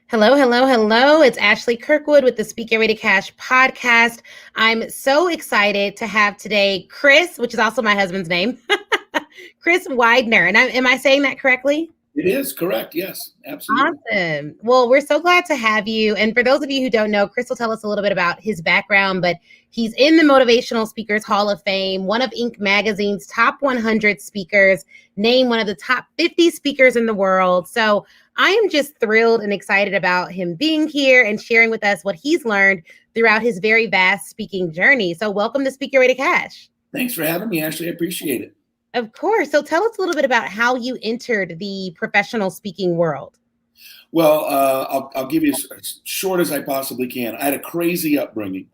Hello, hello, hello. It's Ashley Kirkwood with the Speak Your Way to Cash podcast. I'm so excited to have today Chris, which is also my husband's name, Chris Widener. And am I saying that correctly? It is correct. Yes, absolutely. Awesome. Well, we're so glad to have you. And for those of you who don't know, Chris will tell us a little bit about his background, but he's in the Motivational Speakers Hall of Fame, one of Inc. magazine's top 100 speakers, named one of the top 50 speakers in the world. So I am just thrilled and excited about him being here and sharing with us what he's learned throughout his very vast speaking journey. So welcome to Speak Your Way to Cash. Thanks for having me, Ashley. I appreciate it. Of course. So tell us a little bit about how you entered the professional speaking world. Well, I'll give you as short as I possibly can. I had a crazy upbringing.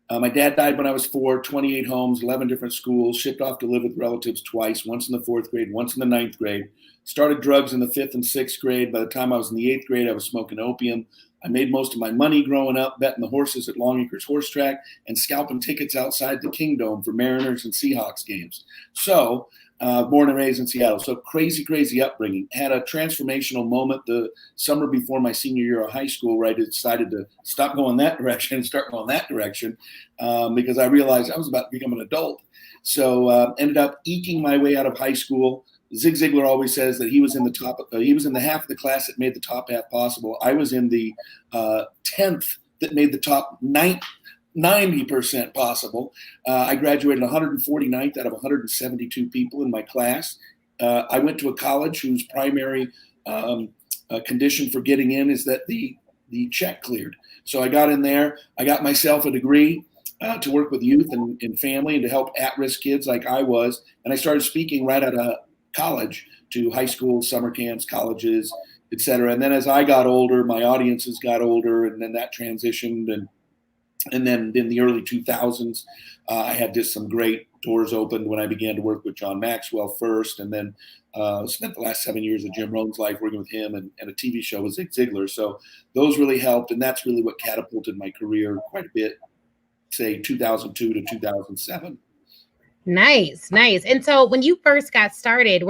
My dad died when I was 4, 28 homes, 11 different schools, shipped off to live with relatives twice, once in the 4th grade, once in the 9th grade. Started drugs in the 5th and 6th grade. By the time I was in the 8th grade, I was smoking opium. I made most of my money growing up betting the horses at Long Acres Horse Track and scalping tickets outside the Kingdome for Mariners and Seahawks games. So, born and raised in Seattle. So crazy upbringing. Had a transformational moment the summer before my senior year of high school where I decided to stop going that direction and start going that direction because I realized I was about to become an adult. So ended up eking my way out of high school. Zig Ziglar always says that he was in the top. He was in the half of the class that made the top half possible. I was in the 10th that made the top 90% possible. I graduated 149th out of 172 people in my class. I went to a college whose primary condition for getting in is that the check cleared. So I got in there. I got myself a degree to work with youth and family and to help at-risk kids like I was. And I started speaking right out of college to high school, summer camps, colleges, et cetera. And then as I got older, my audiences got older, and then that transitioned. And then in the early 2000s, I had just some great doors opened when I began to work with John Maxwell first, and then spent the last 7 years of Jim Rohn's life working with him and a TV show with Zig Ziglar. So those really helped, and that's really what catapulted my career quite a bit, say 2002 to 2007. Nice. And so when you first got started,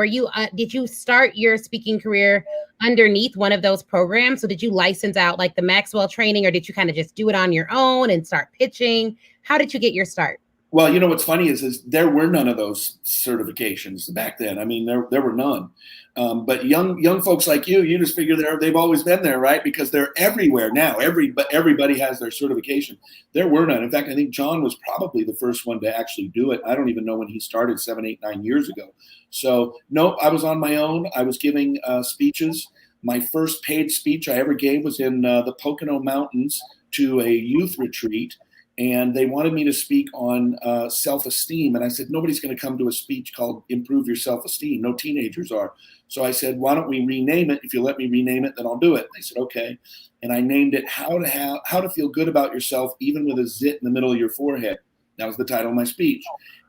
did you start your speaking career underneath one of those programs? So did you license out like the Maxwell training, or did you kind of just do it on your own and start pitching? How did you get your start? Well, you know what's funny is there were none of those certifications back then. I mean, there were none. But young folks like you just figure they've always been there, right? Because they're everywhere now. Everybody has their certification. There were none. In fact, I think John was probably the first one to actually do it. I don't even know when he started 7, 8, 9 years ago. So no, I was on my own. I was giving speeches. My first paid speech I ever gave was in the Pocono Mountains to a youth retreat. And they wanted me to speak on self-esteem. And I said, nobody's going to come to a speech called Improve Your Self-Esteem. No teenagers are. So I said, why don't we rename it? If you let me rename it, then I'll do it. They said, okay. And I named it How to Feel Good About Yourself Even with a Zit in the Middle of Your Forehead. That was the title of my speech.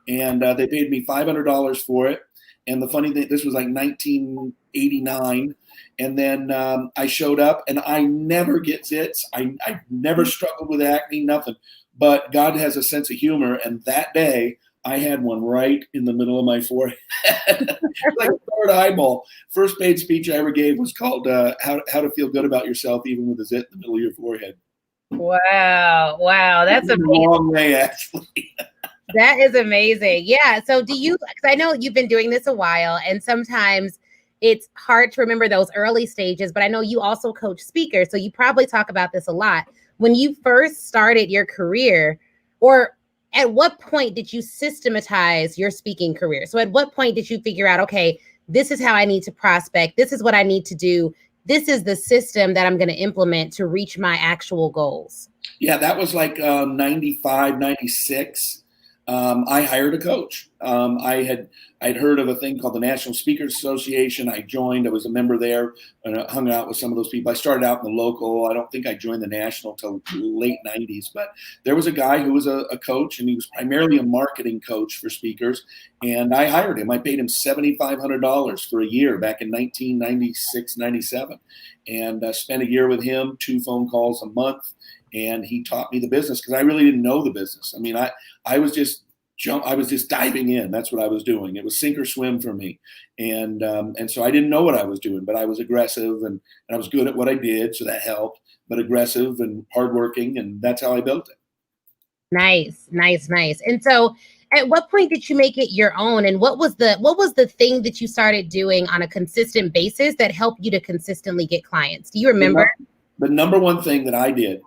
And they paid me $500 for it. And the funny thing, this was like 1989. And then I showed up, and I never get zits. I never struggled with acne, nothing. But God has a sense of humor, and that day I had one right in the middle of my forehead, like a third eyeball. First paid speech I ever gave was called "How to Feel Good About Yourself Even with a Zit in the Middle of Your Forehead." Wow, that's amazing. A long way, actually. That is amazing. Yeah. So because I know you've been doing this a while, and sometimes it's hard to remember those early stages, but I know you also coach speakers, so you probably talk about this a lot. When you first started your career, or at what point did you systematize your speaking career? So at what point did you figure out, okay, this is how I need to prospect. This is what I need to do. This is the system that I'm going to implement to reach my actual goals. Yeah, that was like 95, 96. I hired a coach. I'd heard of a thing called the National Speakers Association. I joined. I was a member there and I hung out with some of those people. I started out in the local. I don't think I joined the national till late 90s. But there was a guy who was a coach, and he was primarily a marketing coach for speakers. And I hired him. I paid him $7,500 for a year back in 1996, 97. And spent a year with him, 2 phone calls a month. And he taught me the business because I really didn't know the business. I mean, I was just I was just diving in. That's what I was doing. It was sink or swim for me. And so I didn't know what I was doing, but I was aggressive and I was good at what I did. So that helped, but aggressive and hardworking. And that's how I built it. Nice, nice, nice. And so at what point did you make it your own? And what was the thing that you started doing on a consistent basis that helped you to consistently get clients? Do you remember? The number one thing that I did.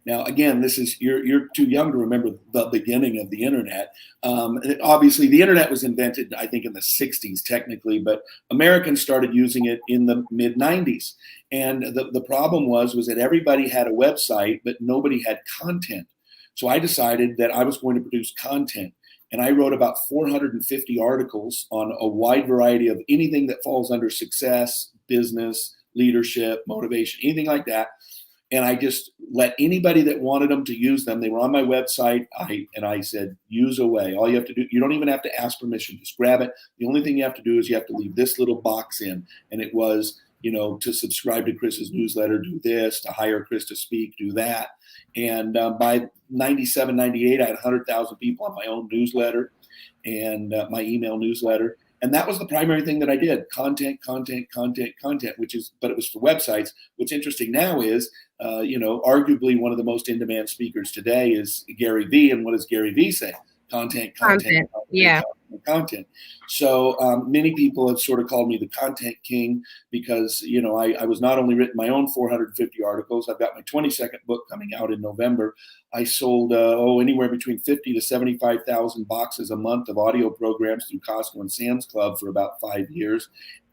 Now, again, this is you're too young to remember the beginning of the internet. Obviously, the internet was invented, I think, in the '60s, technically, but Americans started using it in the mid '90s. And the problem was that everybody had a website, but nobody had content. So I decided that I was going to produce content. And I wrote about 450 articles on a wide variety of anything that falls under success, business, leadership, motivation, anything like that. And I just let anybody that wanted them to use them. They were on my website. I said, use away. All you have to do, you don't even have to ask permission. Just grab it. The only thing you have to do is you have to leave this little box in. And it was, to subscribe to Chris's newsletter, do this, to hire Chris to speak, do that. And by 97, 98, I had 100,000 people on my own newsletter and my email newsletter. And that was the primary thing that I did. Content, but it was for websites. What's interesting now is, arguably one of the most in-demand speakers today is Gary Vee. And what does Gary Vee say? Content. Yeah. Content. So many people have sort of called me the content king because, I was not only written my own 450 articles. I've got my 22nd book coming out in November. I sold anywhere between 50 to 75,000 boxes a month of audio programs through Costco and Sam's Club for about 5 years,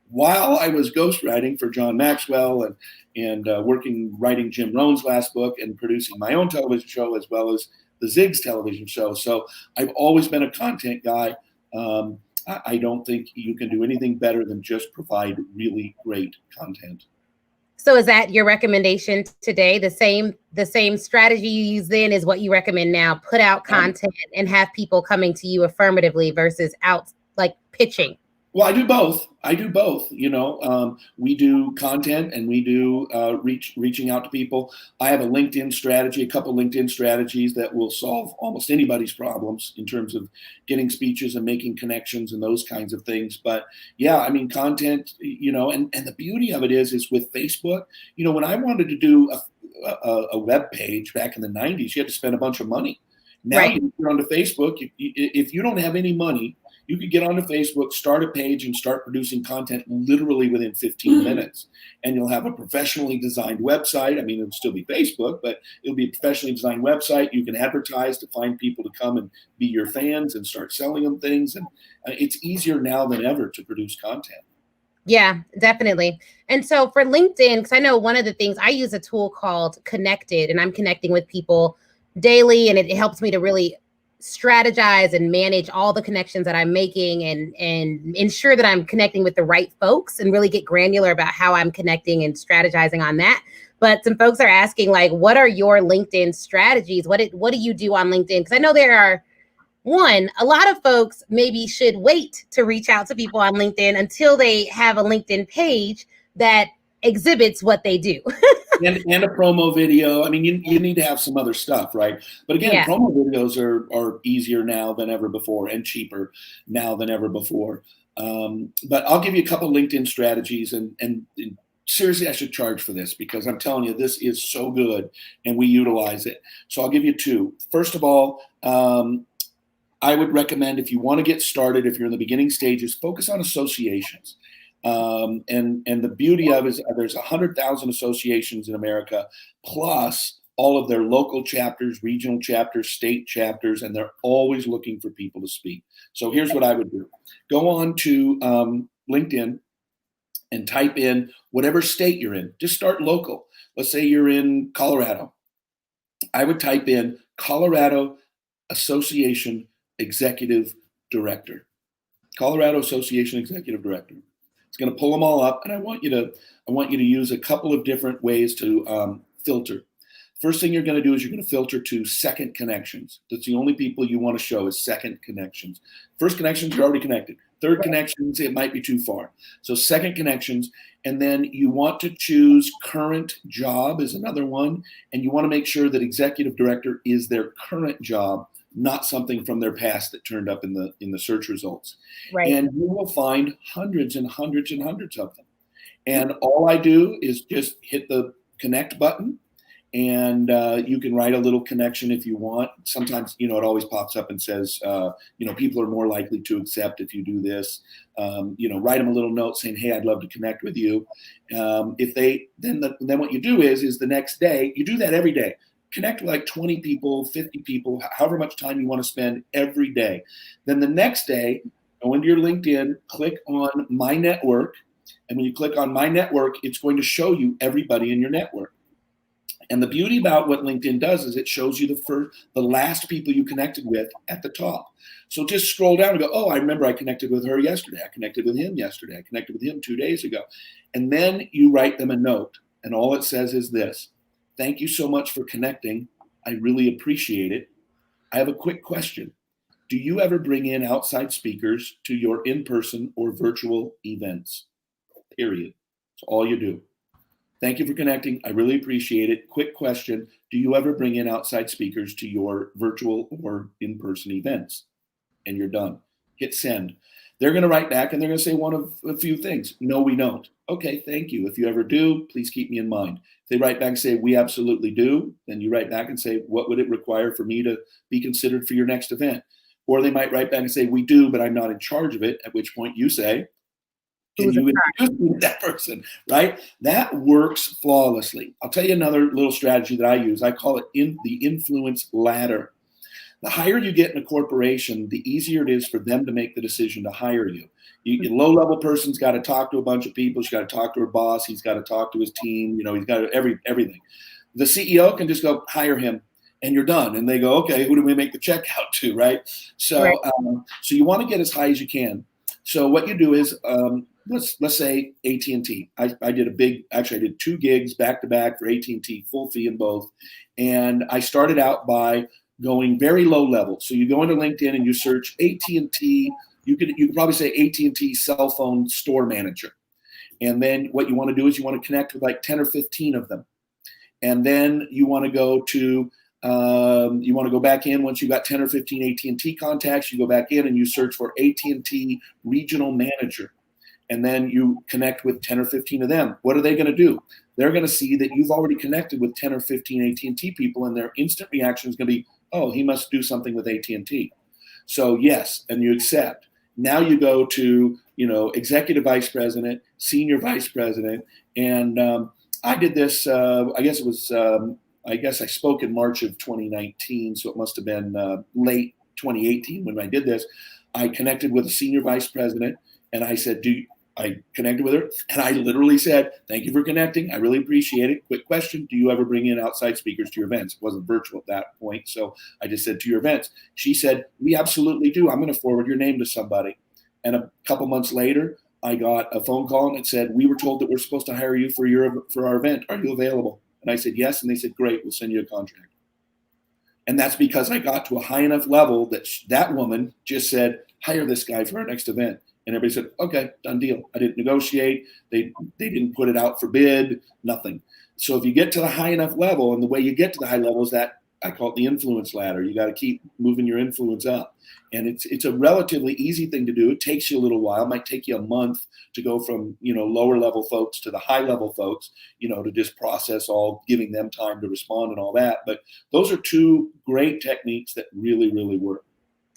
while I was ghostwriting for John Maxwell and writing Jim Rohn's last book and producing my own television show as well as the Ziggs television show. So I've always been a content guy. I don't think you can do anything better than just provide really great content. So is that your recommendation today? The same strategy you use then is what you recommend now. Put out content and have people coming to you affirmatively versus out like pitching. Well, I do both. We do content and we do reaching out to people. I have a LinkedIn strategy, a couple LinkedIn strategies that will solve almost anybody's problems in terms of getting speeches and making connections and those kinds of things. But yeah, content, and the beauty of it is with Facebook, when I wanted to do a web page back in the '90s, you had to spend a bunch of money. Now right. You can get onto Facebook. If you don't have any money, you could get onto Facebook, start a page, and start producing content literally within 15 minutes. And you'll have a professionally designed website. It'll still be Facebook, but it'll be a professionally designed website. You can advertise to find people to come and be your fans and start selling them things. And it's easier now than ever to produce content. Yeah, definitely. And so for LinkedIn, because I know one of the things, I use a tool called Connected, and I'm connecting with people daily, and it helps me to really strategize and manage all the connections that I'm making and ensure that I'm connecting with the right folks and really get granular about how I'm connecting and strategizing on that. But some folks are asking, like, what are your LinkedIn strategies? What do you do on LinkedIn? Because I know there are, a lot of folks maybe should wait to reach out to people on LinkedIn until they have a LinkedIn page that exhibits what they do. and a promo video. You need to have some other stuff, right? But again, promo videos are easier now than ever before and cheaper now than ever before. But I'll give you a couple LinkedIn strategies and seriously, I should charge for this because I'm telling you, this is so good and we utilize it. So I'll give you two. First of all, I would recommend, if you want to get started, if you're in the beginning stages, focus on associations. And the beauty of it is there's 100,000 associations in America, plus all of their local chapters, regional chapters, state chapters, and they're always looking for people to speak. So here's what I would do. Go on to LinkedIn and type in whatever state you're in. Just start local. Let's say you're in Colorado. I would type in Colorado Association Executive Director. Colorado Association Executive Director. It's going to pull them all up, and I want you to use a couple of different ways to filter. First thing you're going to do is you're going to filter to second connections. That's the only people you want to show is second connections. First connections, you're already connected. Third connections, it might be too far. So second connections, and then you want to choose current job is another one, and you want to make sure that executive director is their current job, not something from their past that turned up in the search results. Right. And you will find hundreds and hundreds and hundreds of them. And all I do is just hit the connect button, and you can write a little connection if you want. Sometimes, it always pops up and says, people are more likely to accept if you do this. Write them a little note saying, hey, I'd love to connect with you. If they, then what you do is the next day, you do that every day. Connect with like 20 people, 50 people, however much time you want to spend every day. Then the next day, go into your LinkedIn, click on My Network. And when you click on My Network, it's going to show you everybody in your network. And the beauty about what LinkedIn does is it shows you the last people you connected with at the top. So just scroll down and go, oh, I remember I connected with her yesterday. I connected with him yesterday. I connected with him 2 days ago. And then you write them a note. And all it says is this: thank you so much for connecting. I really appreciate it. I have a quick question. Do you ever bring in outside speakers to your in-person or virtual events? Period. That's all you do. Thank you for connecting. I really appreciate it. Quick question. Do you ever bring in outside speakers to your virtual or in-person events? And you're done. Hit send. They're going to write back and they're going to say one of a few things. No, we don't. Okay, thank you. If you ever do, please keep me in mind. If they write back and say, we absolutely do, then you write back and say, what would it require for me to be considered for your next event? Or they might write back and say, we do, but I'm not in charge of it, at which point you say, can you introduce me to that person, right? That works flawlessly. I'll tell you another little strategy that I use. I call it the influence ladder. The higher you get in a corporation, the easier it is for them to make the decision to hire you. A low-level person's got to talk to a bunch of people. She's got to talk to her boss. He's got to talk to his team. He's got everything. The CEO can just go hire him, and you're done. And they go, okay, who do we make the check out to, right? So, right. So you want to get as high as you can. So what you do is, let's say AT&T. I did 2 gigs back to back for AT&T, full fee in both. And I started out by going very low level. So you go into LinkedIn and you search AT&T. You could probably say AT&T cell phone store manager. And then what you want to do is you want to connect with like 10 or 15 of them. And then you want to go to go back in once you got 10 or 15 AT&T contacts. You go back in and you search for AT&T regional manager. And then you connect with 10 or 15 of them. What are they going to do? They're going to see that you've already connected with 10 or 15 AT&T people, and their instant reaction is going to be, oh, he must do something with AT&T. So yes, and you accept. Now you go to, executive vice president, senior vice president. And I did this, I guess I spoke in March of 2019, so it must have been late 2018 when I did this. I connected with a senior vice president, and I said, I connected with her, and I literally said, thank you for connecting. I really appreciate it. Quick question. Do you ever bring in outside speakers to your events? It wasn't virtual at that point, so I just said, to your events. She said, we absolutely do. I'm going to forward your name to somebody. And a couple months later, I got a phone call, and it said, we were told that we're supposed to hire you for our event. Are you available? And I said, yes. And they said, great, we'll send you a contract. And that's because I got to a high enough level that that woman just said, hire this guy for our next event. And everybody said, okay, done deal. I didn't negotiate. They didn't put it out for bid, nothing. So if you get to the high enough level, and the way you get to the high level is that I call it the influence ladder. You got to keep moving your influence up. And it's a relatively easy thing to do. It takes you a little while. It might take you a month to go from, lower level folks to the high level folks, to just process all, giving them time to respond and all that. But those are 2 great techniques that really, really work.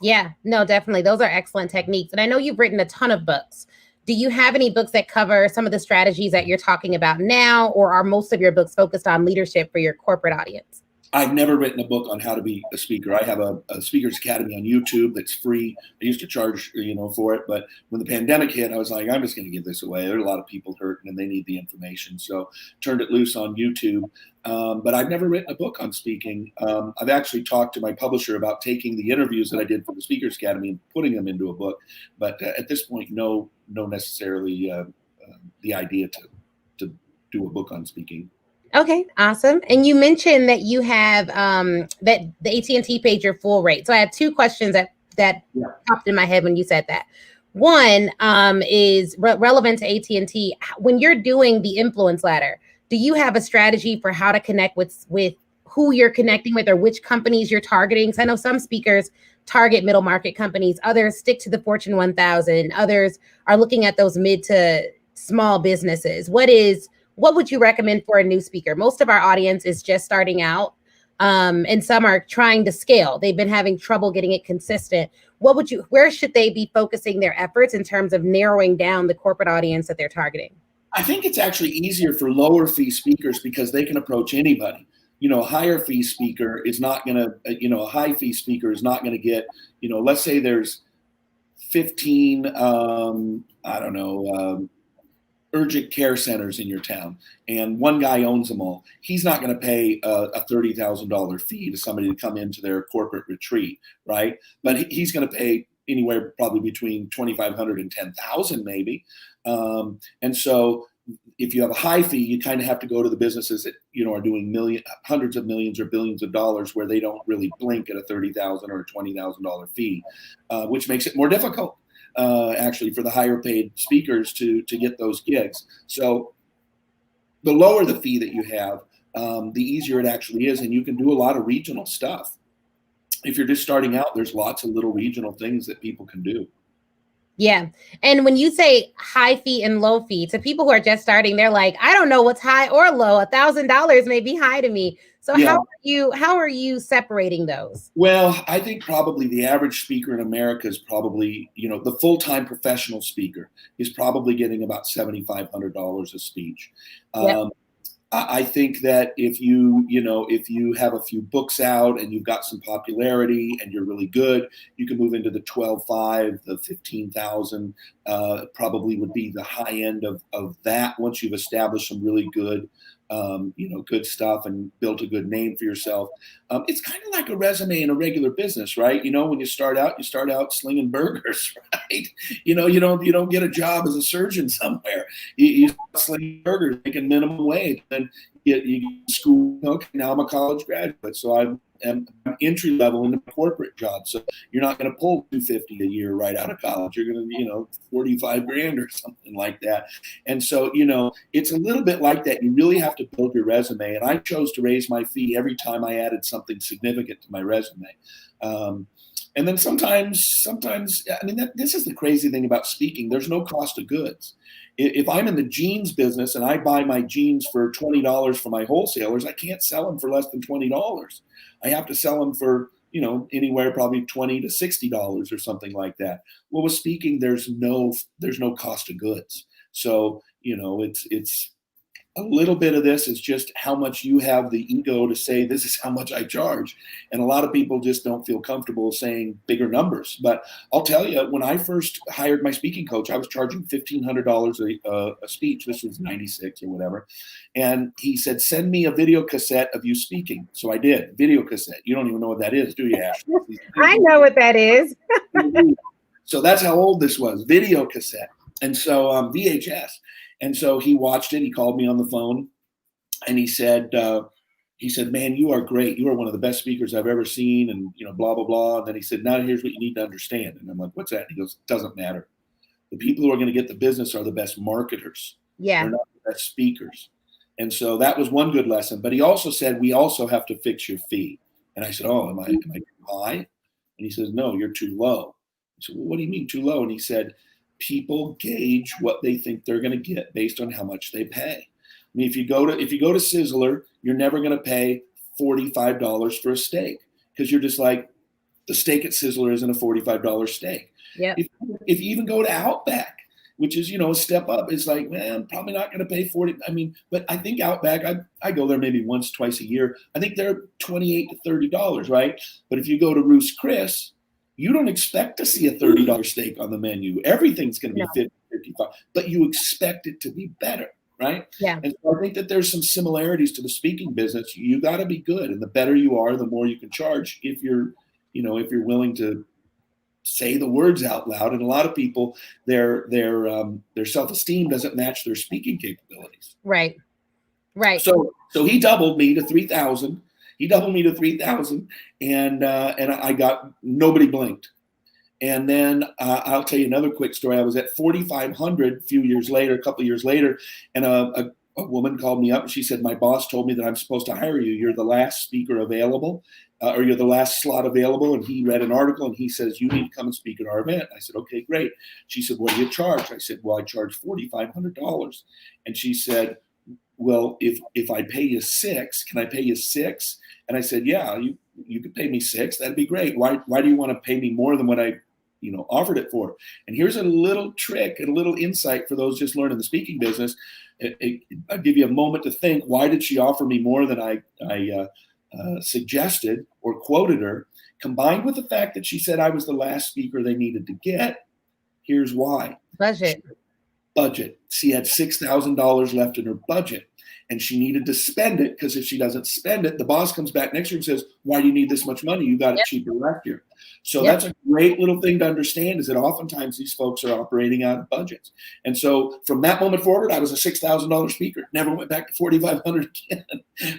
Yeah, no, definitely. Those are excellent techniques. And I know you've written a ton of books. Do you have any books that cover some of the strategies that you're talking about now, or are most of your books focused on leadership for your corporate audience? I've never written a book on how to be a speaker. I have a Speakers Academy on YouTube that's free. I used to charge, for it. But when the pandemic hit, I was like, I'm just going to give this away. There are a lot of people hurting and they need the information. So turned it loose on YouTube. But I've never written a book on speaking. I've actually talked to my publisher about taking the interviews that I did for the Speakers Academy and putting them into a book. But at this point, no necessarily the idea to do a book on speaking. Okay, awesome. And you mentioned that you have that the AT&T paid your full rate. So I have 2 questions that popped in my head when you said that. One is relevant to AT&T. When you're doing the influence ladder, do you have a strategy for how to connect with who you're connecting with or which companies you're targeting? So I know some speakers target middle market companies, others stick to the Fortune 1000, others are looking at those mid to small businesses. What would you recommend for a new speaker? Most of our audience is just starting out, and some are trying to scale. They've been having trouble getting it consistent. Where should they be focusing their efforts in terms of narrowing down the corporate audience that they're targeting? I think it's actually easier for lower fee speakers because they can approach anybody. A higher fee speaker is not going to, a high fee speaker is not going to get, let's say there's 15, I don't know, urgent care centers in your town, and one guy owns them all. He's not going to pay a $30,000 fee to somebody to come into their corporate retreat, right? But he's going to pay anywhere probably between 2,500 and 10,000 maybe. And so if you have a high fee, you kind of have to go to the businesses that are doing hundreds of millions or billions of dollars, where they don't really blink at a $30,000 or a $20,000 fee, which makes it more difficult. Actually, for the higher paid speakers to get those gigs. So the lower the fee that you have, the easier it actually is. And you can do a lot of regional stuff. If you're just starting out, there's lots of little regional things that people can do. Yeah. And when you say high fee and low fee, to people who are just starting, they're like, I don't know what's high or low. $1,000 may be high to me. So yeah. How are you separating those? Well, I think probably the average speaker in America is probably, the full-time professional speaker is probably getting about $7,500 a speech. Yep. I think that if you have a few books out and you've got some popularity and you're really good, you can move into the 12,500, the 15,000, probably would be the high end of that once you've established some really good, good stuff and built a good name for yourself. It's kind of like a resume in a regular business, right? When you start out slinging burgers, right? You don't get a job as a surgeon somewhere. You sling burgers, making minimum wage, and you school. Okay, now I'm a college graduate, so I'm entry level into a corporate job. So you're not going to pull $250 a year right out of college. You're going to, 45 grand or something like that. And so, it's a little bit like that. You really have to build your resume. And I chose to raise my fee every time I added something significant to my resume. And then sometimes, this is the crazy thing about speaking. There's no cost of goods. If I'm in the jeans business and I buy my jeans for $20 from my wholesalers, I can't sell them for less than $20. I have to sell them for, anywhere probably $20 to $60 or something like that. Well, with speaking, there's no cost of goods. So, it's a little bit of this is just how much you have the ego to say, this is how much I charge. And a lot of people just don't feel comfortable saying bigger numbers. But I'll tell you, when I first hired my speaking coach, I was charging $1,500 a speech. This was 96 or whatever. And he said, send me a video cassette of you speaking. So I did. Video cassette. You don't even know what that is, do you, Ashley? I know what that is. So that's how old this was, video cassette. And so VHS. And so he watched it. He called me on the phone, and he said, man, you are great. You are one of the best speakers I've ever seen, and blah, blah, blah. And then he said, now here's what you need to understand. And I'm like, what's that? And he goes, it doesn't matter. The people who are going to get the business are the best marketers. Yeah. They're not the best speakers. And so that was one good lesson. But he also said, we also have to fix your fee. And I said, oh, am I too high? And he says, no, you're too low. I said, well, what do you mean too low? And he said, people gauge what they think they're going to get based on how much they pay. I mean, if you go to Sizzler, you're never going to pay $45 for a steak, because you're just like, the steak at Sizzler isn't a $45 steak. Yeah. If you even go to Outback, which is, a step up, it's like, man, I'm probably not going to pay 40. I mean, but I think Outback, I go there maybe once, twice a year. I think they're $28 to $30, right? But if you go to Ruth's Chris, you don't expect to see a $30 steak on the menu. Everything's going to be $50, $55, but you expect it to be better, right? Yeah. And so I think that there's some similarities to the speaking business. You got to be good, and the better you are, the more you can charge. If you're willing to say the words out loud. And a lot of people, their self-esteem doesn't match their speaking capabilities. Right. Right. So he doubled me to 3,000. He doubled me to 3,000, and I got, nobody blinked. And then I'll tell you another quick story. I was at 4,500 a couple of years later, and a a woman called me up and she said, my boss told me that I'm supposed to hire you. You're the last speaker available, or you're the last slot available. And he read an article and he says, you need to come and speak at our event. I said, okay, great. She said, what do you charge? I said, well, I charge $4,500. And she said, well, if I pay you $6, can I pay you $6? And I said, yeah, you could pay me $6. That'd be great. Why do you want to pay me more than what I offered it for? And here's a little trick and a little insight for those just learning the speaking business. I'll give you a moment to think, why did she offer me more than I suggested or quoted her? Combined with the fact that she said I was the last speaker they needed to get, here's why. Budget. She had $6,000 left in her budget, and she needed to spend it, because if she doesn't spend it, the boss comes back next year and says, why do you need this much money? You got it cheaper last year. So that's a great little thing to understand, is that oftentimes these folks are operating out of budgets. And so from that moment forward, I was a $6,000 speaker, never went back to $4,500 again.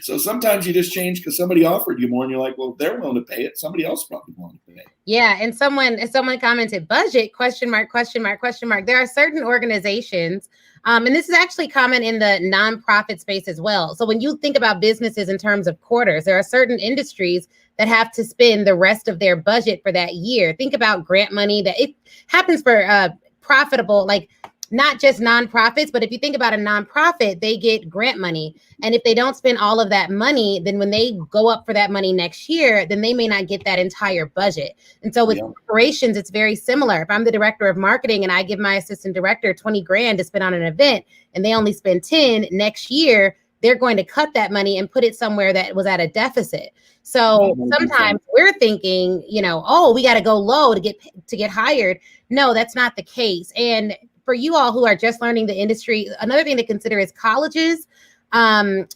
So sometimes you just change because somebody offered you more and you're like, well, they're willing to pay it. Somebody else probably willing to pay it. Yeah. And someone commented, budget, question mark, question mark, question mark. There are certain organizations, and this is actually common in the nonprofit space as well. So when you think about businesses in terms of quarters, there are certain industries that have to spend the rest of their budget for that year. Think about grant money. That it happens for profitable, like not just nonprofits, but if you think about a nonprofit, they get grant money. And if they don't spend all of that money, then when they go up for that money next year, then they may not get that entire budget. And so with corporations, it's very similar. If I'm the director of marketing and I give my assistant director 20 grand to spend on an event and they only spend 10 next year, they're going to cut that money and put it somewhere that was at a deficit. So sometimes we're thinking, oh, we got to go low to get hired. No, that's not the case. And for you all who are just learning the industry, another thing to consider is colleges and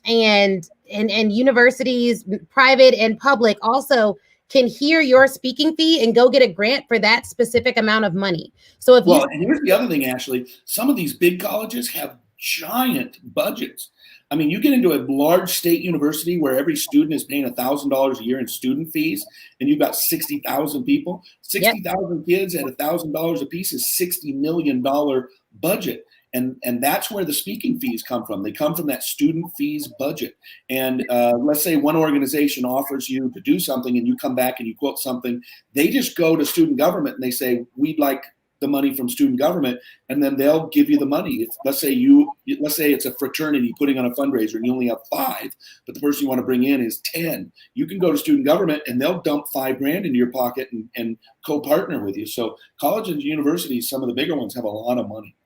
universities, private and public, also can hear your speaking fee and go get a grant for that specific amount of money. So and here's the other thing, Ashley, some of these big colleges have giant budgets. I mean, you get into a large state university where every student is paying $1,000 a year in student fees, and you've got 60,000 people, 60,000 kids at $1,000 a piece is $60 million budget. And that's where the speaking fees come from. They come from that student fees budget. And let's say one organization offers you to do something and you come back and you quote something. They just go to student government and they say, we'd like the money from student government, and then they'll give you the money. Let's say it's a fraternity putting on a fundraiser and you only have 5, but the person you want to bring in is 10. You can go to student government and they'll dump $5 grand into your pocket and co-partner with you. So colleges and universities, some of the bigger ones, have a lot of money.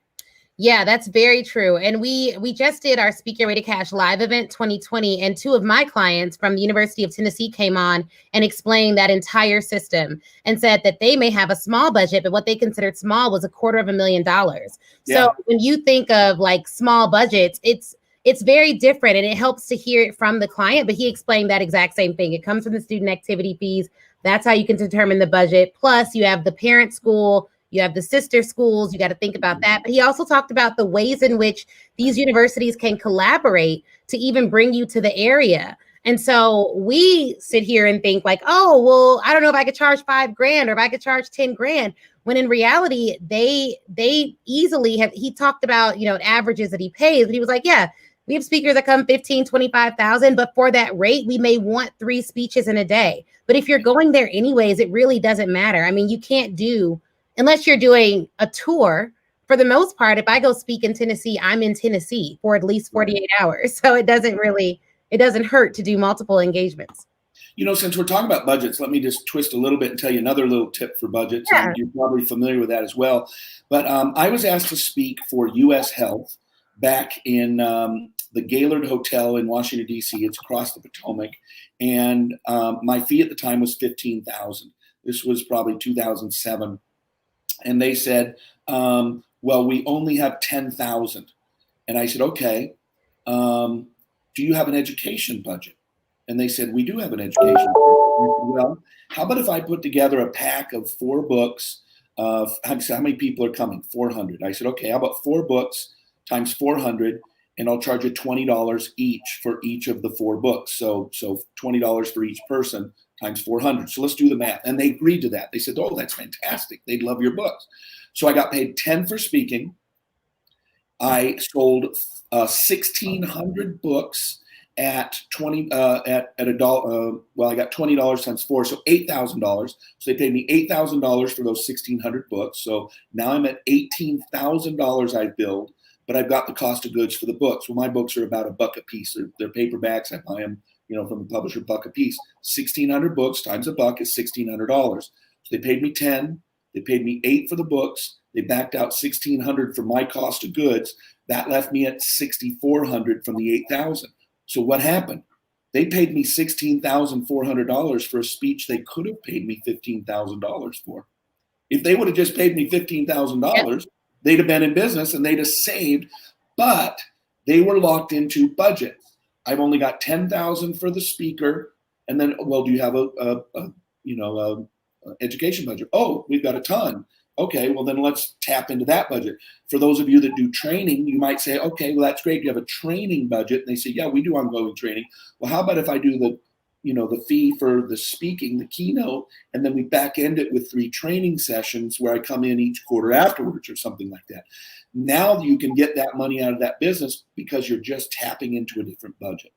Yeah, that's very true. And we just did our Speak Your Way to Cash live event 2020. And 2 of my clients from the University of Tennessee came on and explained that entire system and said that they may have a small budget, but what they considered small was $250,000. So when you think of like small budgets, it's very different, and it helps to hear it from the client. But he explained that exact same thing. It comes from the student activity fees. That's how you can determine the budget. Plus you have the parent school, you have the sister schools, you got to think about that. But he also talked about the ways in which these universities can collaborate to even bring you to the area. And so we sit here and think like, oh, well, I don't know if I could charge $5 grand or if I could charge 10 grand. When in reality, they easily have, he talked about, averages that he pays, but he was like, yeah, we have speakers that come 15, 25,000, but for that rate, we may want 3 speeches in a day. But if you're going there anyways, it really doesn't matter. I mean, you can't do, unless you're doing a tour, for the most part, if I go speak in Tennessee, I'm in Tennessee for at least 48 hours. So it doesn't hurt to do multiple engagements. Since we're talking about budgets, let me just twist a little bit and tell you another little tip for budgets. Yeah. You're probably familiar with that as well. But I was asked to speak for U.S. Health back in the Gaylord Hotel in Washington, D.C. It's across the Potomac. And my fee at the time was $15,000. This was probably 2007. And they said, well, we only have 10,000. And I said, okay, do you have an education budget? And they said, we do have an education budget. Well, how about if I put together a pack of 4 books of, how many people are coming? 400. I said, okay, how about 4 books times 400, and I'll charge you $20 each for each of the 4 books. So $20 for each person times 400. So let's do the math. And they agreed to that. They said, oh, that's fantastic. They'd love your books. So I got paid 10 for speaking, I sold 1,600 books at 20 at a dollar. Well, I got $20 times four, so $8,000. So they paid me $8,000 for those 1,600 books. So now I'm at $18,000 I billed, but I've got the cost of goods for the books. Well, my books are about $1 a piece. They're paperbacks. I buy them, from the publisher, $1 a piece. 1,600 books times $1 is $1,600. So they paid me 10. They paid me 8 for the books. They backed out 1,600 for my cost of goods. That left me at 6,400 from the 8,000. So what happened? They paid me $16,400 for a speech they could have paid me $15,000 for. If they would have just paid me $15,000, they'd have been in business and they'd have saved, but they were locked into budgets. I've only got $10,000 for the speaker, and then, well, do you have a education budget? Oh, we've got a ton. Okay, well, then let's tap into that budget. For those of you that do training, you might say, okay, well, that's great. You have a training budget. And they say, yeah, we do ongoing training. Well, how about if I do the fee for the speaking, the keynote, and then we back end it with 3 training sessions where I come in each quarter afterwards or something like that. Now you can get that money out of that business because you're just tapping into a different budget.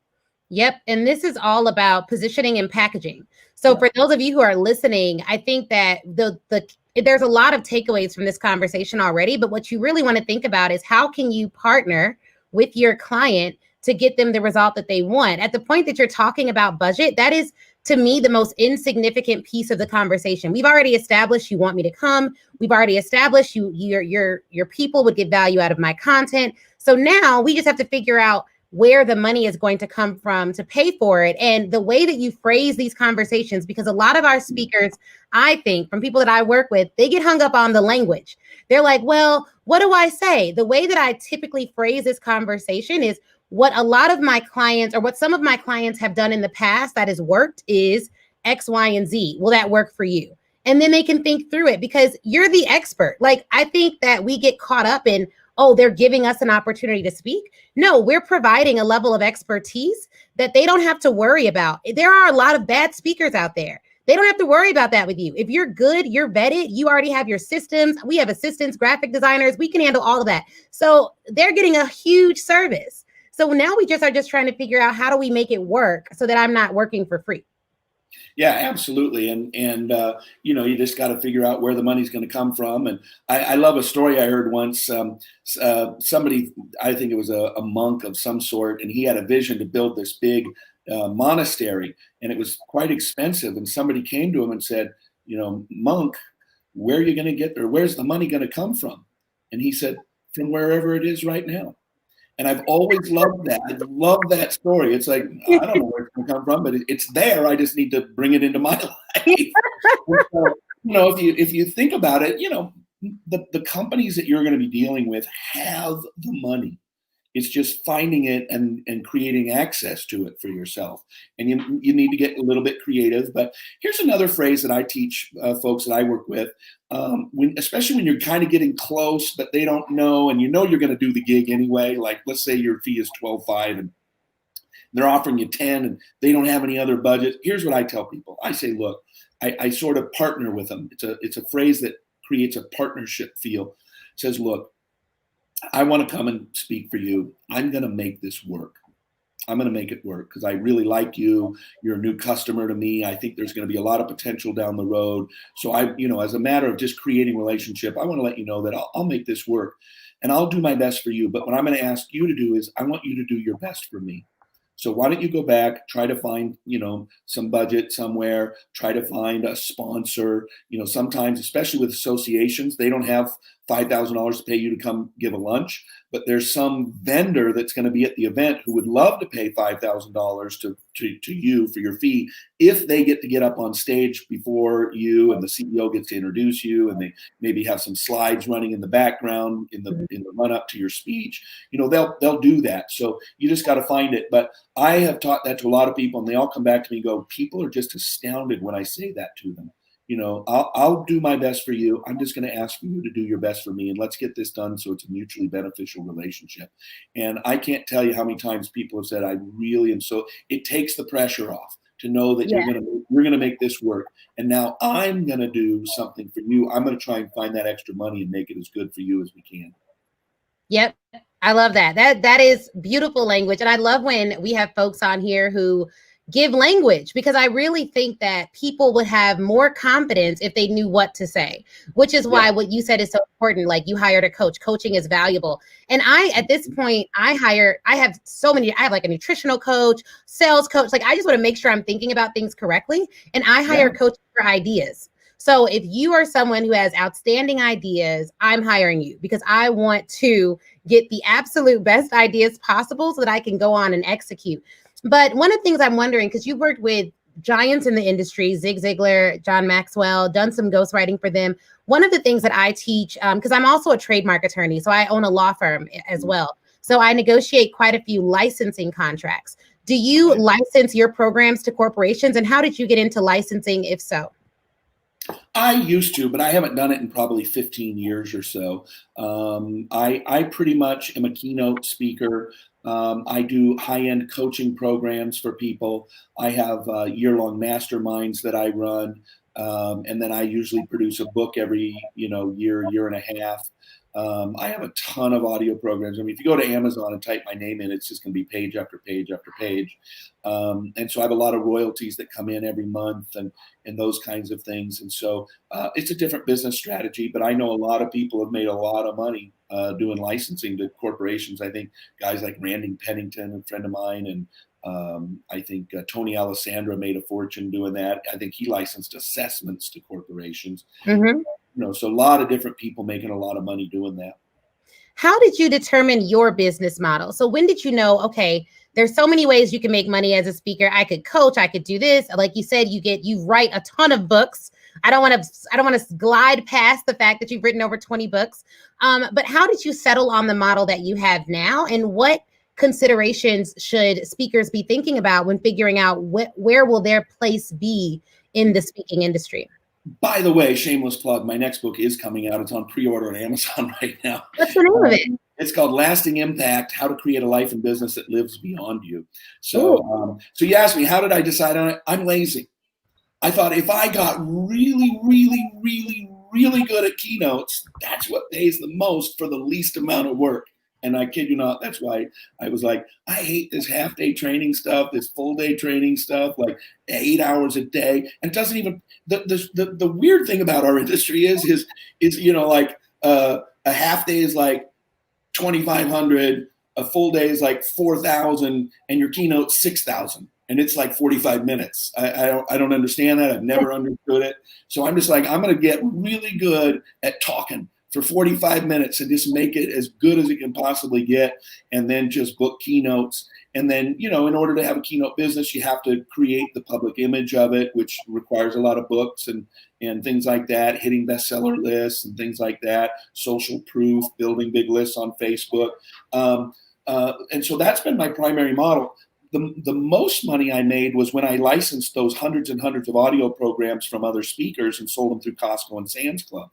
Yep. And this is all about positioning and packaging. So for those of you who are listening, I think that there's a lot of takeaways from this conversation already, but what you really want to think about is how can you partner with your client to get them the result that they want? At the point that you're talking about budget, that is, to me, the most insignificant piece of the conversation. We've already established you want me to come. We've already established your people would get value out of my content. So now we just have to figure out where the money is going to come from to pay for it. And the way that you phrase these conversations, because a lot of our speakers, I think, from people that I work with, they get hung up on the language. They're like, well, what do I say? The way that I typically phrase this conversation is what a lot of my clients, or what some of my clients have done in the past that has worked, is X, Y, and Z. Will that work for you? And then they can think through it because you're the expert. Like, I think that we get caught up in, oh, they're giving us an opportunity to speak. No, we're providing a level of expertise that they don't have to worry about. There are a lot of bad speakers out there. They don't have to worry about that with you. If you're good, you're vetted, you already have your systems. We have assistants, graphic designers. We can handle all of that. So they're getting a huge service. So now we are just trying to figure out, how do we make it work so that I'm not working for free? Yeah, absolutely. And you just got to figure out where the money's going to come from. And I love a story I heard once. Somebody, I think it was a monk of some sort, and he had a vision to build this big monastery, and it was quite expensive. And somebody came to him and said, monk, where are you going to get there? Where's the money going to come from? And he said, from wherever it is right now. And I've always loved that. I love that story. It's like, I don't know where it's going to come from, but it's there. I just need to bring it into my life. So, if you think about it, the companies that you're going to be dealing with have the money. It's just finding it and creating access to it for yourself. And you need to get a little bit creative. But here's another phrase that I teach folks that I work with, especially when you're kind of getting close, but they don't know, and you're going to do the gig anyway. Like, let's say your fee is $12,500 and they're offering you $10,000 and they don't have any other budget. Here's what I tell people. I say, look, I sort of partner with them. It's a phrase that creates a partnership feel. It says, look, I want to come and speak for you. I'm going to make this work. I'm going to make it work because I really like you. You're a new customer to me. I think there's going to be a lot of potential down the road. So as a matter of just creating relationship, I want to let you know that I'll make this work and I'll do my best for you. But what I'm going to ask you to do is I want you to do your best for me. So why don't you go back, try to find, some budget somewhere, try to find a sponsor. Sometimes, especially with associations, they don't have $5,000 to pay you to come give a lunch, but there's some vendor that's going to be at the event who would love to pay $5,000 to you for your fee if they get to get up on stage before you and the CEO gets to introduce you, and they maybe have some slides running in the background in the run up to your speech. They'll do that. So you just got to find it. But I have taught that to a lot of people, and they all come back to me and go, people are just astounded when I say that to them. I'll do my best for you. I'm just going to ask for you to do your best for me, and let's get this done so it's a mutually beneficial relationship. And I can't tell you how many times people have said, I really am. So it takes the pressure off to know that you're going to make this work. And now I'm going to do something for you. I'm going to try and find that extra money and make it as good for you as we can. Yep. I love that. That is beautiful language. And I love when we have folks on here who give language, because I really think that people would have more confidence if they knew what to say, which is why what you said is so important. Like, you hired a coach. Coaching is valuable. And at this point, I have so many, I have like a nutritional coach, sales coach. Like, I just want to make sure I'm thinking about things correctly. And I hire coaches for ideas. So if you are someone who has outstanding ideas, I'm hiring you, because I want to get the absolute best ideas possible so that I can go on and execute. But one of the things I'm wondering, because you've worked with giants in the industry, Zig Ziglar, John Maxwell, done some ghostwriting for them. One of the things that I teach, because I'm also a trademark attorney, so I own a law firm as well. So I negotiate quite a few licensing contracts. Do you license your programs to corporations? And how did you get into licensing, if so? I used to, but I haven't done it in probably 15 years or so. I pretty much am a keynote speaker. I do high-end coaching programs for people. I have year-long masterminds that I run. And then I usually produce a book every, year and a half. I have a ton of audio programs. I mean, if you go to Amazon and type my name in, it's just going to be page after page after page. And so I have a lot of royalties that come in every month and those kinds of things. And so it's a different business strategy, but I know a lot of people have made a lot of money doing licensing to corporations. I think guys like Randy Pennington, a friend of mine, and I think Tony Alessandra made a fortune doing that. I think he licensed assessments to corporations. Mm-hmm. So a lot of different people making a lot of money doing that. How did you determine your business model? So when did you know, okay, there's so many ways you can make money as a speaker. I could coach, I could do this. Like you said, you write a ton of books. I don't want to glide past the fact that you've written over 20 books. But how did you settle on the model that you have now? And what considerations should speakers be thinking about when figuring out where will their place be in the speaking industry? By the way, shameless plug, my next book is coming out. It's on pre-order on Amazon right now. What's the name of it? It's called Lasting Impact, How to Create a Life and Business That Lives Beyond You. So you asked me, how did I decide on it? I'm lazy. I thought if I got really, really, really, really good at keynotes, that's what pays the most for the least amount of work. And I kid you not, that's why I was like, I hate this half-day training stuff, this full-day training stuff, like 8 hours a day. And it doesn't even, the weird thing about our industry is like a half day is like 2,500, a full day is like 4,000, and your keynote's 6,000. And it's like 45 minutes. I don't understand that. I've never understood it. So I'm just like, I'm going to get really good at talking for 45 minutes and just make it as good as it can possibly get, and then just book keynotes. And then, in order to have a keynote business, you have to create the public image of it, which requires a lot of books and things like that, hitting bestseller lists and things like that, social proof, building big lists on Facebook. And so that's been my primary model. The most money I made was when I licensed those hundreds and hundreds of audio programs from other speakers and sold them through Costco and Sam's Club.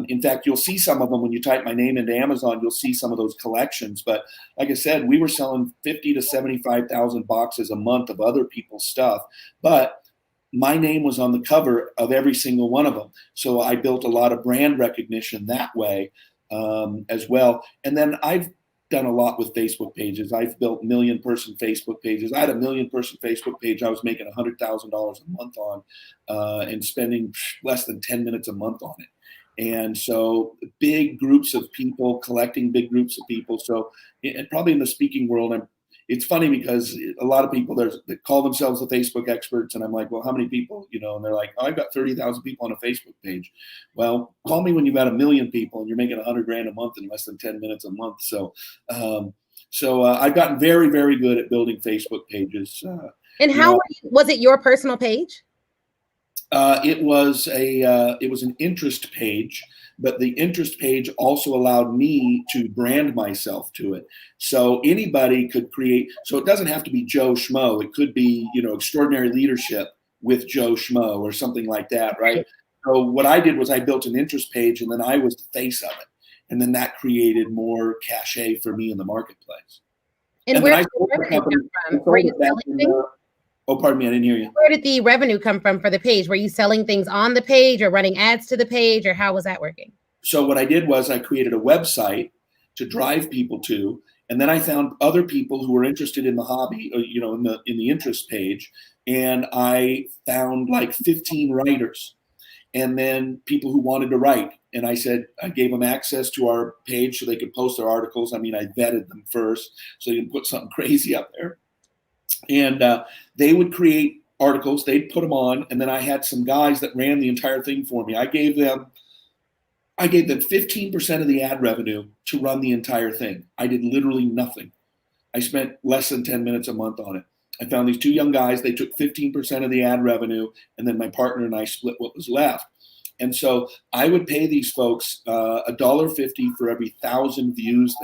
In fact, you'll see some of them when you type my name into Amazon. You'll see some of those collections. But like I said, we were selling 50 to 75,000 boxes a month of other people's stuff. But my name was on the cover of every single one of them. So I built a lot of brand recognition that way as well. And then I've done a lot with Facebook pages. I've built million-person Facebook pages. I had a million-person Facebook page I was making $100,000 a month on and spending less than 10 minutes a month on it. And so big groups of people, collecting big groups of people. So and probably in the speaking world, it's funny because a lot of people they call themselves the Facebook experts. And I'm like, well, how many people, and they're like, oh, I've got 30,000 people on a Facebook page. Well, call me when you've got 1 million people and you're making $100,000 a month in less than 10 minutes a month. So I've gotten very, very good at building Facebook pages. And how was it your personal page? It was an interest page, but the interest page also allowed me to brand myself to it. So anybody could create. So it doesn't have to be Joe Schmo. It could be, extraordinary leadership with Joe Schmo or something like that, right? So what I did was I built an interest page, and then I was the face of it, and then that created more cachet for me in the marketplace. And where did the revenue come from? Were you selling things? Oh, pardon me, I didn't hear you. Where did the revenue come from for the page? Were you selling things on the page or running ads to the page, or how was that working? So what I did was I created a website to drive people to. And then I found other people who were interested in the hobby, in the interest page. And I found like 15 writers and then people who wanted to write. And I gave them access to our page so they could post their articles. I mean, I vetted them first so you didn't put something crazy up there. And they would create articles, they'd put them on. And then I had some guys that ran the entire thing for me. I gave them 15% of the ad revenue to run the entire thing. I did literally nothing. I spent less than 10 minutes a month on it. I found these two young guys. They took 15% of the ad revenue, and then my partner and I split what was left. And so I would pay these folks $1.50 for every 1,000 views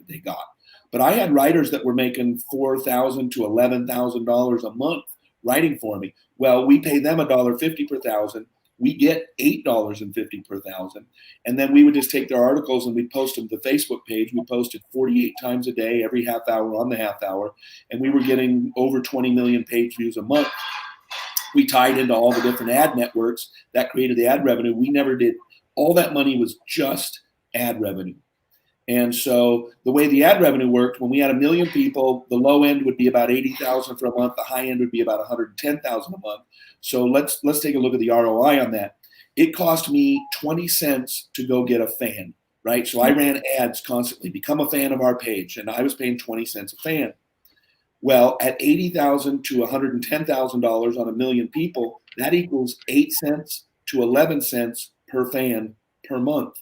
they got. But I had writers that were making $4,000 to $11,000 a month writing for me. Well, we pay them $1.50 per thousand. We get $8.50 per thousand. And then we would just take their articles and we'd post them to the Facebook page. We posted 48 times a day, every half hour on the half hour. And we were getting over 20 million page views a month. We tied into all the different ad networks that created the ad revenue. We never did. All that money was just ad revenue. And so the way the ad revenue worked, when we had 1 million people, the low end would be about 80,000 for a month. The high end would be about 110,000 a month. So let's take a look at the ROI on that. It cost me 20 cents to go get a fan, right? So I ran ads constantly, become a fan of our page, and I was paying 20 cents a fan. Well, at $80,000 to $110,000 on 1 million people, that equals 8 cents to 11 cents per fan per month.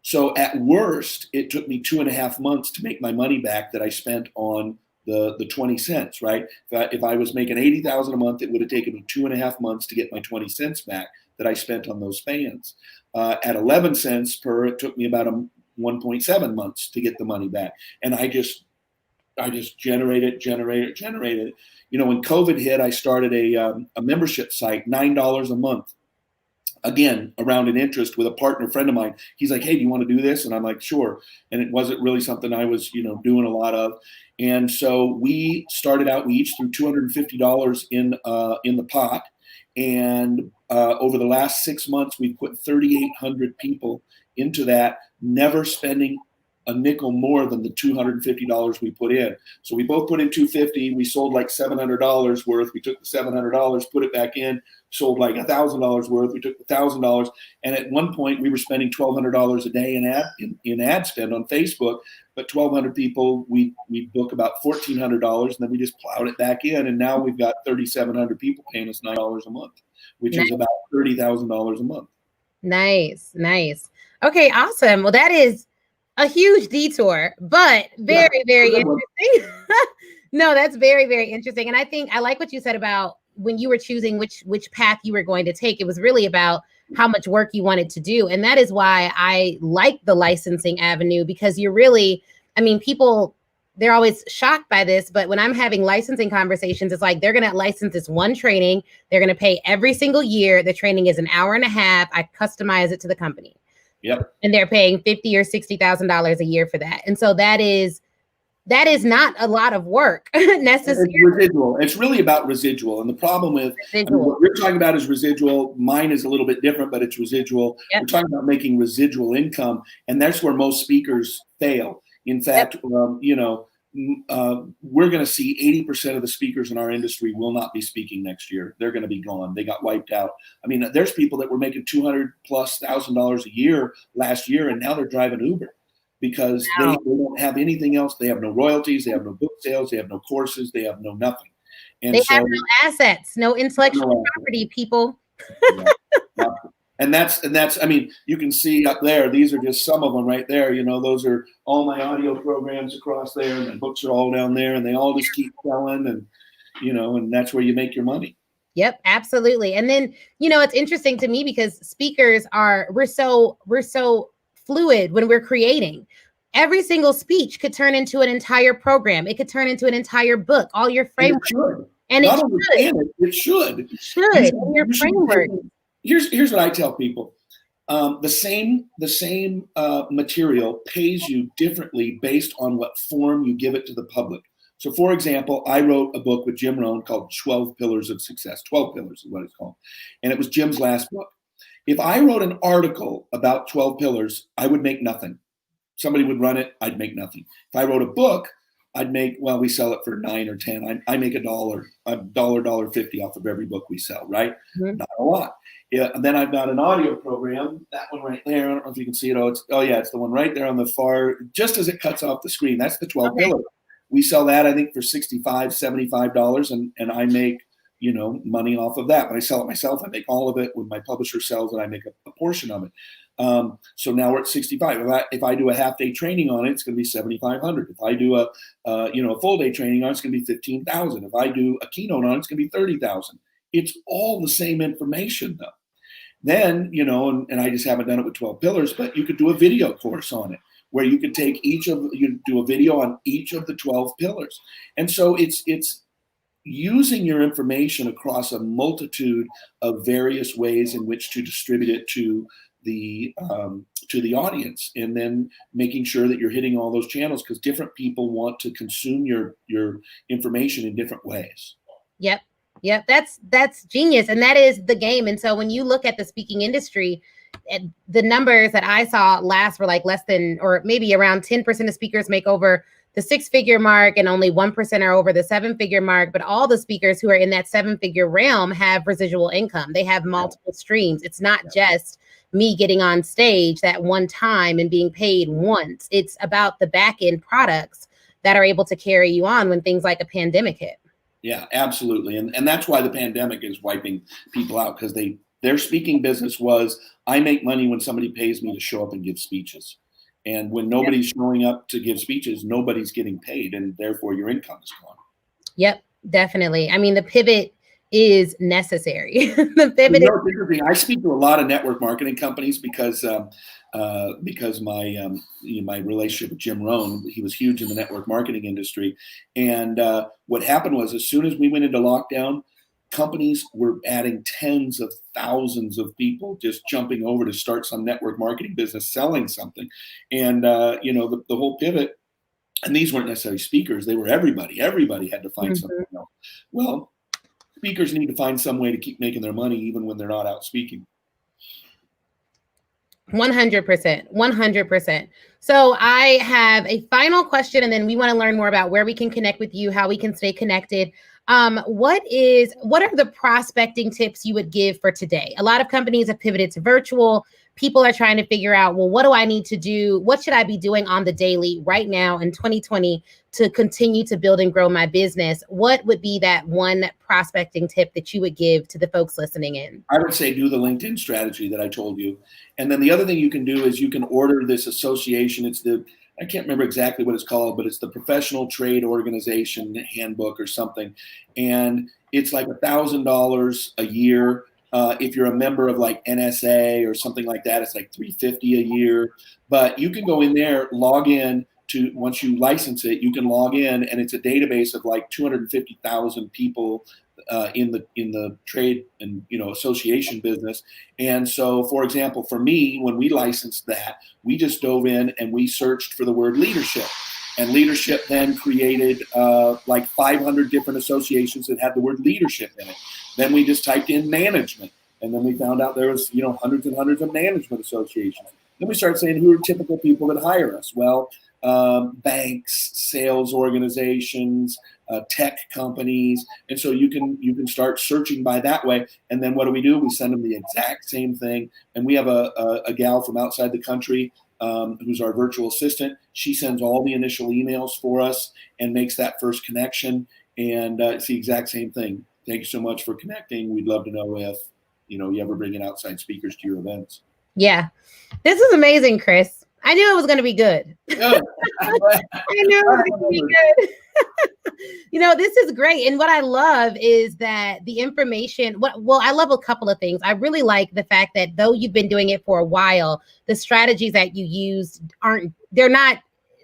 So at worst, it took me 2.5 months to make my money back that I spent on the 20 cents, right? If I was making 80,000 a month, it would have taken me 2.5 months to get my 20 cents back that I spent on those fans. At 11 cents per, it took me about 1.7 months to get the money back. And I just generated. You know, when COVID hit, I started a membership site, $9 a month. Again, around an interest with a partner friend of mine. He's like, hey, do you want to do this? And I'm like, sure. And it wasn't really something I was, doing a lot of. And so we started out, we each threw $250 in the pot. And over the last 6 months, we put 3,800 people into that, never spending a nickel more than the $250 we put in. So we both put in $250. We sold like $700 worth. We took the $700, put it back in, sold like $1,000 worth. We took the $1,000, and at one point we were spending $1,200 a day in ad spend on Facebook. But 1,200 people, we book about $1,400, and then we just plowed it back in, and now we've got 3,700 people paying us $9 a month, which is about $30,000 a month. Nice. Okay, awesome. Well, that is a huge detour, but very, very interesting. No, that's very, very interesting. And I think I like what you said about when you were choosing which path you were going to take. It was really about how much work you wanted to do. And that is why I like the licensing avenue, because you're really, people, they're always shocked by this, but when I'm having licensing conversations, it's like, they're going to license this one training. They're going to pay every single year. The training is 1.5 hours. I customize it to the company. Yep. And they're paying $50,000 or $60,000 a year for that. And so that is not a lot of work necessarily. It's residual. It's really about residual. And the problem with what we're talking about is residual. Mine is a little bit different, but it's residual. Yep. We're talking about making residual income. And that's where most speakers fail. In fact, we're going to see 80% of the speakers in our industry will not be speaking next year. They're going to be gone. They got wiped out. There's people that were making $200,000+ a year last year, and now they're driving Uber because they don't have anything else. They have no royalties. They have no book sales. They have no courses. They have no nothing. And they have no assets, no intellectual property, people. Yeah. And that's, you can see up there, these are just some of them right there. Those are all my audio programs across there, and the books are all down there, and they all just keep selling, and, and that's where you make your money. Yep, absolutely. And then, it's interesting to me because speakers we're so fluid when we're creating. Every single speech could turn into an entire program. It could turn into an entire book, all your framework. And it should. It should. Your framework. Here's what I tell people. The same material pays you differently based on what form you give it to the public. So, for example, I wrote a book with Jim Rohn called 12 Pillars of Success. 12 Pillars is what it's called. And it was Jim's last book. If I wrote an article about 12 pillars, I would make nothing. somebody would run it, I'd make nothing. If I wrote a book, I'd make, well, we sell it for $9 or $10. I make $1.50 off of every book we sell, right? Mm-hmm. Not a lot. Yeah. And then I've got an audio program, that one right there. I don't know if you can see it. It's the one right there on the far, just as it cuts off the screen. That's the 12 pillars. We sell that, I think, for $65, $75, and I make, money off of that. When I sell it myself, I make all of it. When my publisher sells it, I make a portion of it. So now we're at 65. If I do a half day training on it, it's going to be 7,500. If I do a full day training on it, it's going to be 15,000. If I do a keynote on it, it's going to be 30,000. It's all the same information though. Then, and I just haven't done it with 12 pillars, but you could do a video course on it where you could take you do a video on each of the 12 pillars. And so it's using your information across a multitude of various ways in which to distribute it to the audience, and then making sure that you're hitting all those channels, because different people want to consume your information in different ways. Yep. That's genius. And that is the game. And so when you look at the speaking industry, the numbers that I saw last were like less than, or maybe around 10% of speakers make over the 6-figure mark, and only 1% are over the 7-figure mark. But all the speakers who are in that 7-figure realm have residual income. They have multiple streams. It's not just me getting on stage that one time and being paid once. It's about the back end products that are able to carry you on when things like a pandemic hit. Yeah, absolutely. And that's why the pandemic is wiping people out, because their speaking business was, I make money when somebody pays me to show up and give speeches. And when nobody's showing up to give speeches, nobody's getting paid, and therefore your income is gone. Yep, definitely. I mean, the pivot is necessary. The pivot is interesting. I speak to a lot of network marketing companies because my my relationship with Jim Rohn, he was huge in the network marketing industry. And what happened was, as soon as we went into lockdown, companies were adding tens of thousands of people just jumping over to start some network marketing business, selling something. And the whole pivot, and these weren't necessarily speakers, they were everybody. Everybody had to find something else. Well, speakers need to find some way to keep making their money even when they're not out speaking. 100%. 100%. So I have a final question, and then we want to learn more about where we can connect with you, how we can stay connected. What are the prospecting tips you would give for today? A lot of companies have pivoted to virtual. People are trying to figure out, well, what do I need to do? What should I be doing on the daily right now in 2020 to continue to build and grow my business? What would be that one prospecting tip that you would give to the folks listening in? I would say do the LinkedIn strategy that I told you. And then the other thing you can do is you can order this association. I can't remember exactly what it's called, but it's the Professional Trade Organization Handbook or something. And it's like $1,000 a year. If you're a member of like NSA or something like that, it's like $350 a year. But you can go in there, log in to, once you license it, you can log in, and it's a database of like 250,000 people in the trade and association business. And so, for example, for me, when we licensed that, we just dove in and we searched for the word leadership. And leadership then created like 500 different associations that had the word leadership in it. Then we just typed in management, and then we found out there was hundreds and hundreds of management associations. Then we started saying, who are typical people that hire us? Well, banks, sales organizations, tech companies. And so you can start searching by that way. And then what do? We send them the exact same thing. And we have a gal from outside the country who's our virtual assistant. She sends all the initial emails for us and makes that first connection. And it's the exact same thing. Thank you so much for connecting. We'd love to know if you ever bring in outside speakers to your events. Yeah, this is amazing, Chris. I knew it was going to be good. Good. I knew it was going to be good. This is great. And what I love is that the information, I love a couple of things. I really like the fact that though you've been doing it for a while, the strategies that you used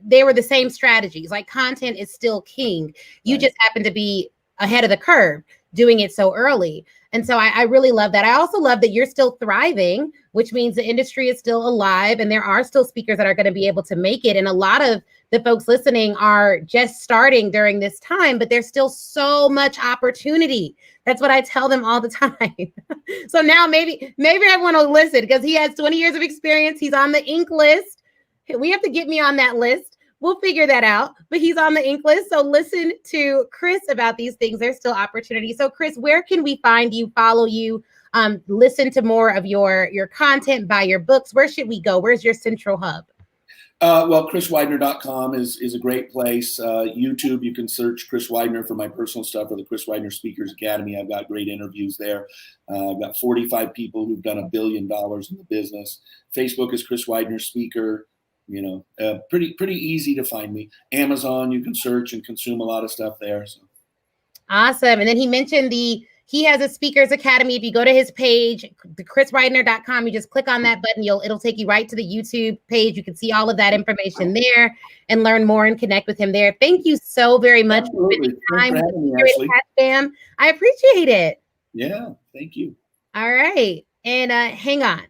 they were the same strategies. Like, content is still king. You just happen to be ahead of the curve doing it so early. And so I really love that. I also love that you're still thriving, which means the industry is still alive and there are still speakers that are going to be able to make it. And a lot of the folks listening are just starting during this time, but there's still so much opportunity. That's what I tell them all the time. So now maybe everyone will listen, because he has 20 years of experience. He's on the Inc. list. We have to get me on that list. We'll figure that out. But he's on the ink list. So listen to Chris about these things. There's still opportunity. So Chris, where can we find you, follow you, listen to more of your content, buy your books? Where should we go? Where's your central hub? Well, chriswidener.com is a great place. YouTube, you can search Chris Widener for my personal stuff, or the Chris Widener Speakers Academy. I've got great interviews there. I've got 45 people who've done $1 billion in the business. Facebook is Chris Widener Speaker. Pretty easy to find me. Amazon, you can search and consume a lot of stuff there. So. Awesome. And then he mentioned he has a Speakers Academy. If you go to his page, the chriswidener.com, you just click on that button. It'll take you right to the YouTube page. You can see all of that information there and learn more and connect with him there. Thank you so very much for spending time with me, Fam. I appreciate it. Yeah, thank you. All right. And hang on.